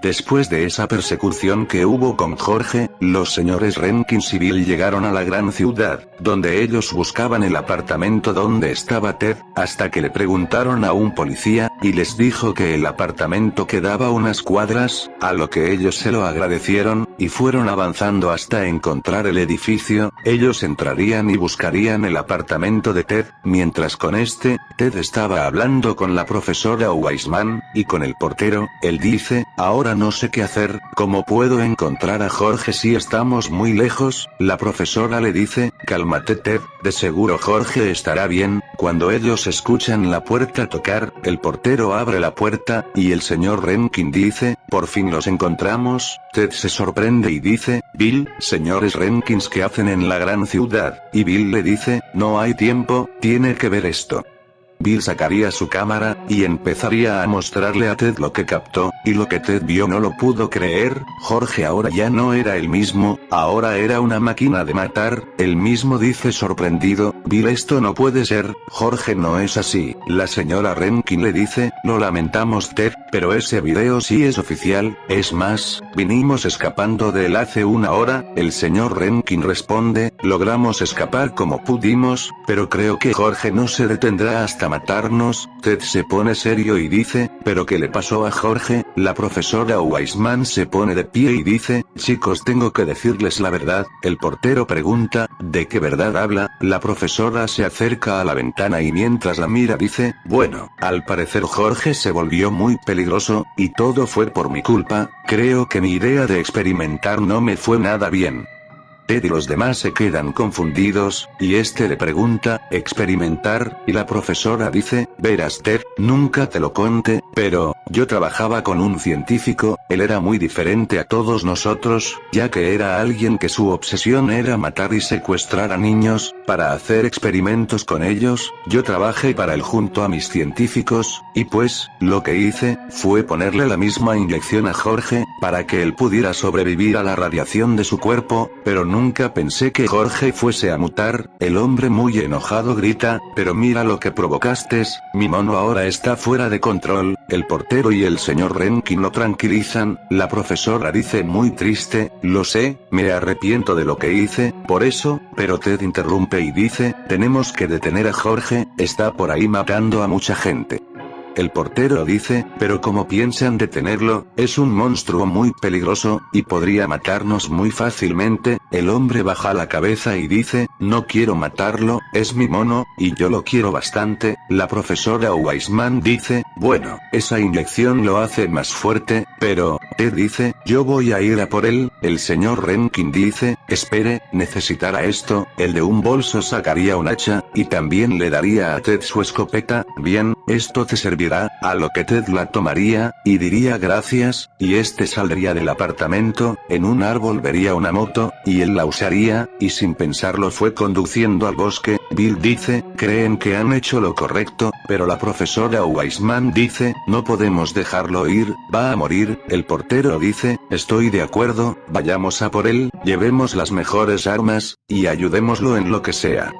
Después de esa persecución que hubo con Jorge, los señores Renkins y Bill llegaron a la gran ciudad, donde ellos buscaban el apartamento donde estaba Ted, hasta que le preguntaron a un policía, y les dijo que el apartamento quedaba unas cuadras, a lo que ellos se lo agradecieron, y fueron avanzando hasta encontrar el edificio. Ellos entrarían y buscarían el apartamento de Ted, mientras con Ted estaba hablando con la profesora Wiseman, y con el portero. Él dice, ahora no sé qué hacer, ¿cómo puedo encontrar a Jorge si estamos muy lejos? La profesora le dice, cálmate Ted, de seguro Jorge estará bien. Cuando ellos escuchan la puerta tocar, el portero abre la puerta, y el señor Renkin dice, por fin los encontramos. Ted se sorprende y dice, Bill, señores Renkins, ¿qué hacen en la gran ciudad? Y Bill le dice, no hay tiempo, tiene que ver esto. Bill sacaría su cámara, y empezaría a mostrarle a Ted lo que captó, y lo que Ted vio no lo pudo creer. Jorge ahora ya no era el mismo, ahora era una máquina de matar. Él mismo dice sorprendido, Bill, esto no puede ser, Jorge no es así. La señora Renkin le dice, lo lamentamos Ted, pero ese video sí es oficial, es más, vinimos escapando de él hace una hora. El señor Renkin responde, logramos escapar como pudimos, pero creo que Jorge no se detendrá hasta matarnos. Ted se pone serio y dice, ¿pero qué le pasó a Jorge? La profesora Wiseman se pone de pie y dice, chicos, tengo que decirles la verdad. El portero pregunta, ¿de qué verdad habla? La profesora se acerca a la ventana y mientras la mira dice, bueno, al parecer Jorge se volvió muy peligroso, y todo fue por mi culpa. Creo que mi idea de experimentar no me fue nada bien. Ted y los demás se quedan confundidos, y le pregunta, ¿experimentar? Y la profesora dice, verás Ted, nunca te lo conté, pero, yo trabajaba con un científico, él era muy diferente a todos nosotros, ya que era alguien que su obsesión era matar y secuestrar a niños, para hacer experimentos con ellos. Yo trabajé para él junto a mis científicos, y pues, lo que hice, fue ponerle la misma inyección a Jorge, para que él pudiera sobrevivir a la radiación de su cuerpo, pero nunca pensé que Jorge fuese a mutar. El hombre muy enojado grita, pero mira lo que provocaste, mi mono ahora está fuera de control. El portero y el señor Renkin lo tranquilizan. La profesora dice muy triste, lo sé, me arrepiento de lo que hice, por eso, pero Ted interrumpe y dice, tenemos que detener a Jorge, está por ahí matando a mucha gente. El portero dice, pero ¿cómo piensan detenerlo? Es un monstruo muy peligroso, y podría matarnos muy fácilmente. El hombre baja la cabeza y dice, no quiero matarlo, es mi mono, y yo lo quiero bastante. La profesora Wiseman dice, bueno, esa inyección lo hace más fuerte, pero, Ted dice, yo voy a ir a por él. El señor Renkin dice, espere, necesitará esto. El de un bolso sacaría un hacha, y también le daría a Ted su escopeta. Bien, esto te servirá. A lo que Ted la tomaría, y diría gracias, y saldría del apartamento. En un árbol vería una moto, y él la usaría, y sin pensarlo fue conduciendo al bosque. Bill dice, creen que han hecho lo correcto, pero la profesora Wiseman dice, no podemos dejarlo ir, va a morir. El portero dice, estoy de acuerdo, vayamos a por él, llevemos las mejores armas, y ayudémoslo en lo que sea.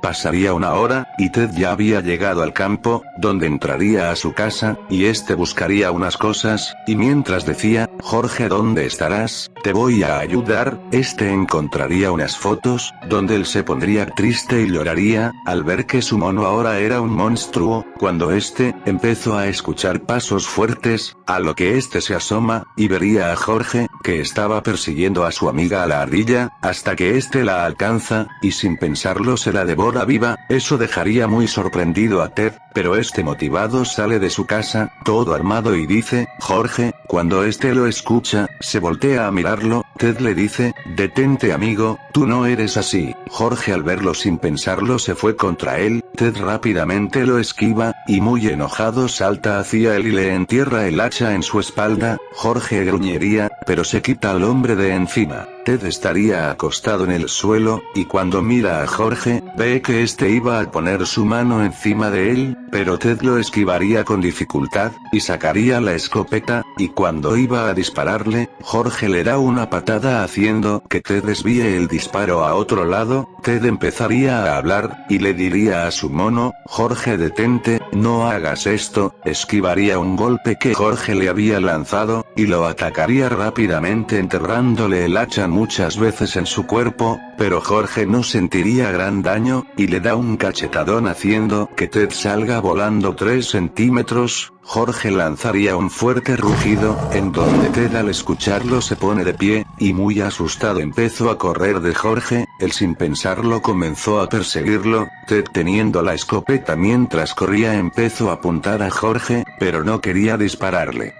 Pasaría una hora, y Ted ya había llegado al campo, donde entraría a su casa, y buscaría unas cosas, y mientras decía, Jorge, ¿dónde estarás? Te voy a ayudar. Encontraría unas fotos, donde él se pondría triste y lloraría, al ver que su mono ahora era un monstruo. Cuando empezó a escuchar pasos fuertes, a lo que se asoma, y vería a Jorge, que estaba persiguiendo a su amiga la ardilla, hasta que la alcanza, y sin pensarlo se la devora viva. Eso dejaría muy sorprendido a Ted, pero motivado sale de su casa, todo armado y dice, Jorge. Cuando lo escucha, se voltea a mirarlo. Ted le dice, detente amigo, tú no eres así. Jorge al verlo sin pensarlo se fue contra él. Ted rápidamente lo esquiva, y muy enojado salta hacia él y le entierra el hacha en su espalda. Jorge gruñiría, pero se quita al hombre de encima. Ted estaría acostado en el suelo, y cuando mira a Jorge, ve que este iba a poner su mano encima de él, pero Ted lo esquivaría con dificultad, y sacaría la escopeta, y cuando iba a dispararle, Jorge le da una patada haciendo que Ted desvíe el disparo a otro lado. Ted empezaría a hablar, y le diría a su mono, Jorge detente, no hagas esto, esquivaría un golpe que Jorge le había lanzado, y lo atacaría rápidamente enterrándole el hacha muchas veces en su cuerpo, pero Jorge no sentiría gran daño, y le da un cachetadón haciendo que Ted salga volando 3 centímetros. Jorge lanzaría un fuerte rugido, en donde Ted al escucharlo se pone de pie, y muy asustado empezó a correr de Jorge. Él sin pensarlo comenzó a perseguirlo. Ted teniendo la escopeta mientras corría empezó a apuntar a Jorge, pero no quería dispararle.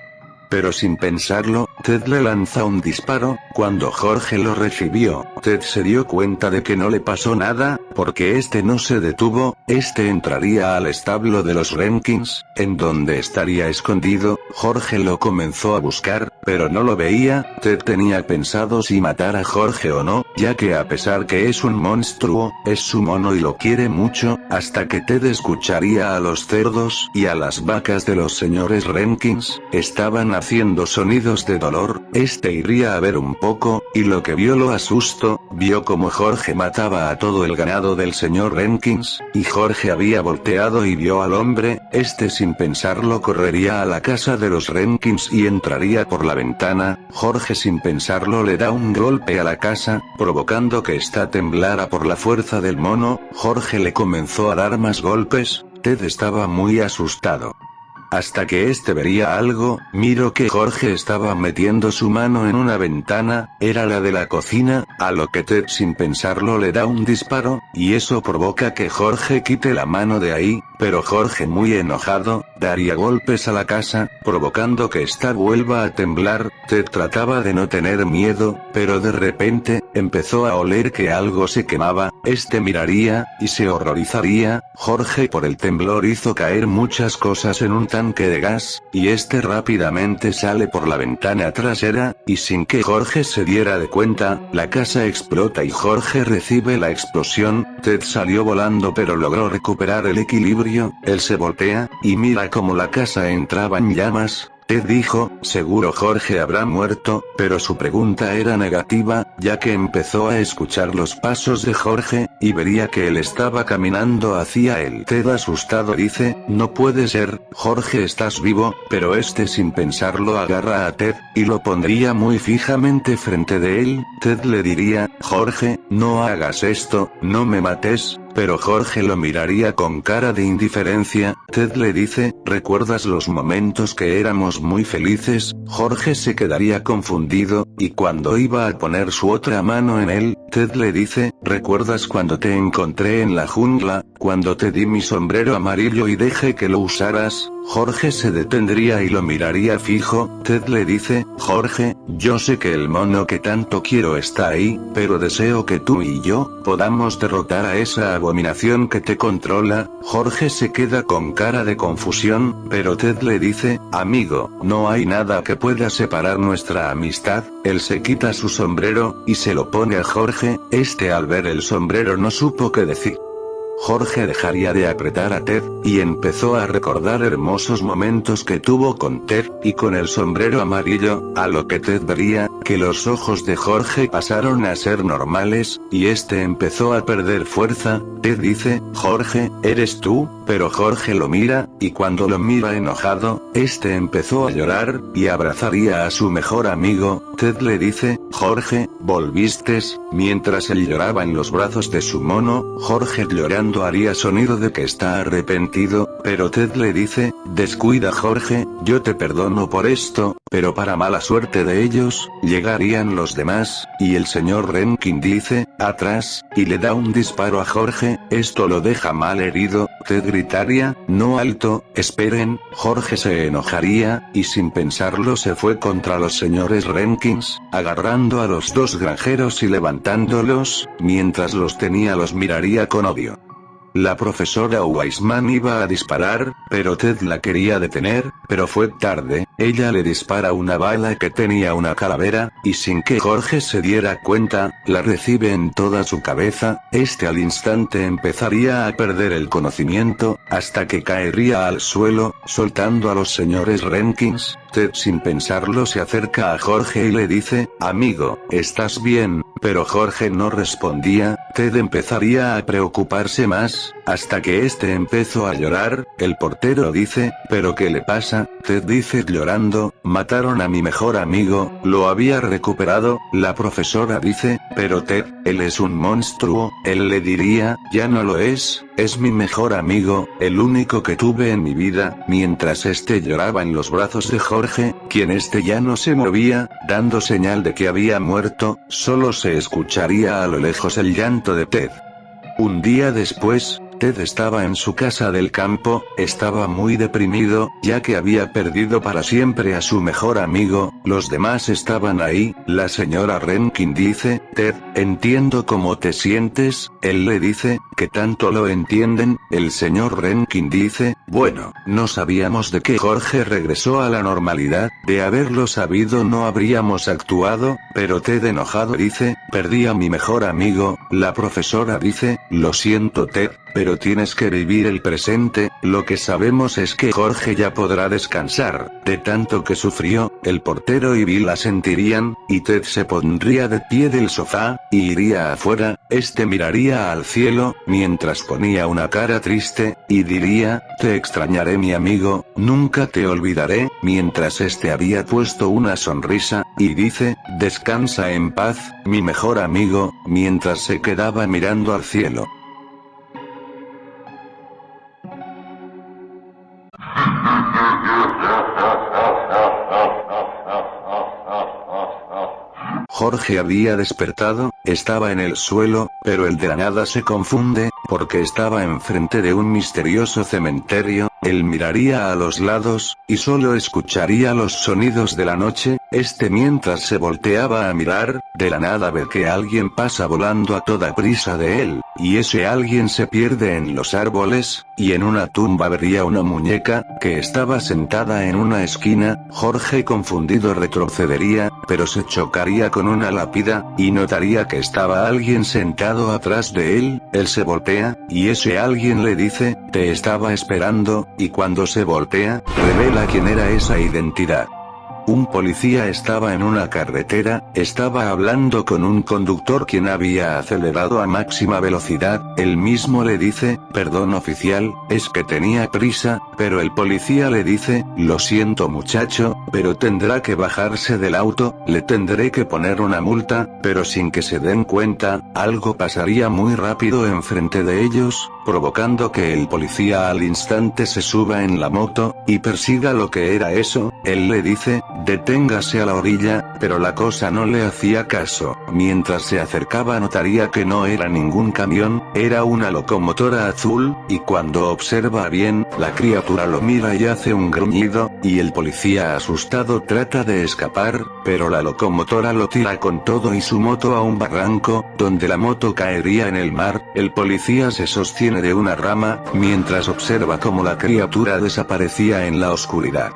Pero sin pensarlo, Ted le lanza un disparo. Cuando Jorge lo recibió, Ted se dio cuenta de que no le pasó nada, porque este no se detuvo. Este entraría al establo de los Renkins, en donde estaría escondido. Jorge lo comenzó a buscar, pero no lo veía. Ted tenía pensado si matar a Jorge o no, ya que a pesar que es un monstruo, es su mono y lo quiere mucho, hasta que Ted escucharía a los cerdos y a las vacas de los señores Renkins, estaban haciendo sonidos de dolor. Este iría a ver un poco, y lo que vio lo asustó. Vio como Jorge mataba a todo el ganado del señor Renkins, y Jorge había volteado y vio al hombre. Este sin pensarlo correría a la casa de los Renkins y entraría por la ventana. Jorge sin pensarlo le da un golpe a la casa, provocando que ésta temblara por la fuerza del mono. Jorge le comenzó a dar más golpes. Ted estaba muy asustado. Hasta que este vería algo, miró que Jorge estaba metiendo su mano en una ventana, era la de la cocina, a lo que Ted sin pensarlo le da un disparo, y eso provoca que Jorge quite la mano de ahí, pero Jorge muy enojado, daría golpes a la casa, provocando que ésta vuelva a temblar. Ted trataba de no tener miedo, pero de repente, empezó a oler que algo se quemaba. Este miraría, y se horrorizaría. Jorge por el temblor hizo caer muchas cosas en un tanque de gas, y este rápidamente sale por la ventana trasera, y sin que Jorge se diera de cuenta, la casa explota y Jorge recibe la explosión. Ted salió volando pero logró recuperar el equilibrio. Él se voltea, y mira como la casa entraba en llamas. Ted dijo, seguro Jorge habrá muerto, pero su pregunta era negativa, ya que empezó a escuchar los pasos de Jorge, y vería que él estaba caminando hacia él. Ted asustado dice, no puede ser, Jorge estás vivo, pero este sin pensarlo agarra a Ted, y lo pondría muy fijamente frente de él. Ted le diría, Jorge, no hagas esto, no me mates. Pero Jorge lo miraría con cara de indiferencia. Ted le dice, ¿recuerdas los momentos que éramos muy felices? Jorge se quedaría confundido, y cuando iba a poner su otra mano en él, Ted le dice, ¿recuerdas cuando te encontré en la jungla, cuando te di mi sombrero amarillo y dejé que lo usaras? Jorge se detendría y lo miraría fijo. Ted le dice, Jorge, yo sé que el mono que tanto quiero está ahí, pero deseo que tú y yo podamos derrotar a esa abominación que te controla. Jorge se queda con cara de confusión, pero Ted le dice, amigo, no hay nada que pueda separar nuestra amistad. Él se quita su sombrero, y se lo pone a Jorge. Este al ver el sombrero no supo qué decir. Jorge dejaría de apretar a Ted, y empezó a recordar hermosos momentos que tuvo con Ted, y con el sombrero amarillo, a lo que Ted vería, que los ojos de Jorge pasaron a ser normales, y este empezó a perder fuerza. Ted dice, Jorge, ¿eres tú? Pero Jorge lo mira, y cuando lo mira enojado, este empezó a llorar, y abrazaría a su mejor amigo. Ted le dice, Jorge, ¿volviste? Mientras él lloraba en los brazos de su mono, Jorge llorando haría sonido de que está arrepentido, pero Ted le dice, descuida Jorge, yo te perdono por esto, pero para mala suerte de ellos, llegarían los demás, y el señor Renkin dice, atrás, y le da un disparo a Jorge. Esto lo deja mal herido. Ted gritaría, no alto, esperen. Jorge se enojaría, y sin pensarlo se fue contra los señores Renkins, agarrando a los dos granjeros y levantándolos. Mientras los tenía los miraría con odio. La profesora Weissman iba a disparar, pero Ted la quería detener, pero fue tarde. ella le dispara una bala que tenía una calavera, y sin que Jorge se diera cuenta, la recibe en toda su cabeza. Al instante empezaría a perder el conocimiento, hasta que caería al suelo, soltando a los señores Renkins. Ted sin pensarlo se acerca a Jorge y le dice, amigo, ¿estás bien? Pero Jorge no respondía. Ted empezaría a preocuparse más, hasta que este empezó a llorar. El portero dice, ¿pero qué le pasa? Ted dice llorando, mataron a mi mejor amigo, lo había recuperado. La profesora dice, pero Ted, él es un monstruo. Él le diría, ya no lo es mi mejor amigo, el único que tuve en mi vida. Mientras lloraba en los brazos de Jorge, quien ya no se movía, dando señal de que había muerto, solo se escucharía a lo lejos el llanto de Ted. Un día después, Ted estaba en su casa del campo, estaba muy deprimido, ya que había perdido para siempre a su mejor amigo. Los demás estaban ahí. La señora Renkin dice, Ted, entiendo cómo te sientes. Él le dice, ¿que tanto lo entienden? El señor Renkin dice, bueno, no sabíamos de que Jorge regresó a la normalidad, de haberlo sabido no habríamos actuado. Pero Ted enojado dice, perdí a mi mejor amigo. La profesora dice, lo siento Ted, pero tienes que vivir el presente. Lo que sabemos es que Jorge ya podrá descansar, de tanto que sufrió. El portero y Bill asentirían, y Ted se pondría de pie del sofá, y iría afuera. Miraría al cielo, mientras ponía una cara triste, y diría, te extrañaré mi amigo, nunca te olvidaré. Mientras había puesto una sonrisa, y dice, descansa en paz, mi mejor amigo, mientras se quedaba mirando al cielo. Jorge había despertado, estaba en el suelo, pero de la nada se confunde, porque estaba enfrente de un misterioso cementerio. Él miraría a los lados, y solo escucharía los sonidos de la noche. Mientras se volteaba a mirar, de la nada ve que alguien pasa volando a toda prisa de él, y ese alguien se pierde en los árboles, y en una tumba vería una muñeca, que estaba sentada en una esquina. Jorge confundido retrocedería, pero se chocaría con una lápida, y notaría que estaba alguien sentado atrás de él. Él se voltea, y ese alguien le dice, te estaba esperando, y cuando se voltea, revela quién era esa identidad. Un policía estaba en una carretera, estaba hablando con un conductor quien había acelerado a máxima velocidad. Él mismo le dice, perdón oficial, es que tenía prisa, pero el policía le dice, lo siento muchacho, pero tendrá que bajarse del auto, le tendré que poner una multa. Pero sin que se den cuenta, algo pasaría muy rápido enfrente de ellos, provocando que el policía al instante se suba en la moto, y persiga lo que era eso. Él le dice, deténgase a la orilla, pero la cosa no le hacía caso. Mientras se acercaba notaría que no era ningún camión, era una locomotora azul, y cuando observa bien, la criatura lo mira y hace un gruñido, y el policía asustado trata de escapar, pero la locomotora lo tira con todo y su moto a un barranco, donde la moto caería en el mar. El policía se sostiene de una rama, mientras observa cómo la criatura desaparecía en la oscuridad.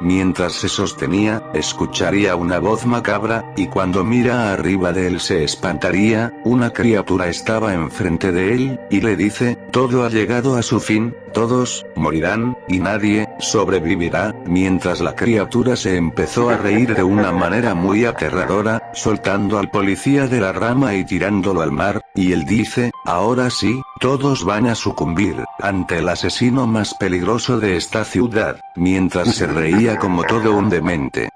Mientras se sostenía, escucharía una voz macabra, y cuando mira arriba de él se espantaría. Una criatura estaba enfrente de él, y le dice, todo ha llegado a su fin, todos morirán, y nadie sobrevivirá. Mientras la criatura se empezó a reír de una manera muy aterradora, soltando al policía de la rama y tirándolo al mar, y él dice, ahora sí, todos van a sucumbir, ante el asesino más peligroso de esta ciudad, mientras se reía como todo un demente.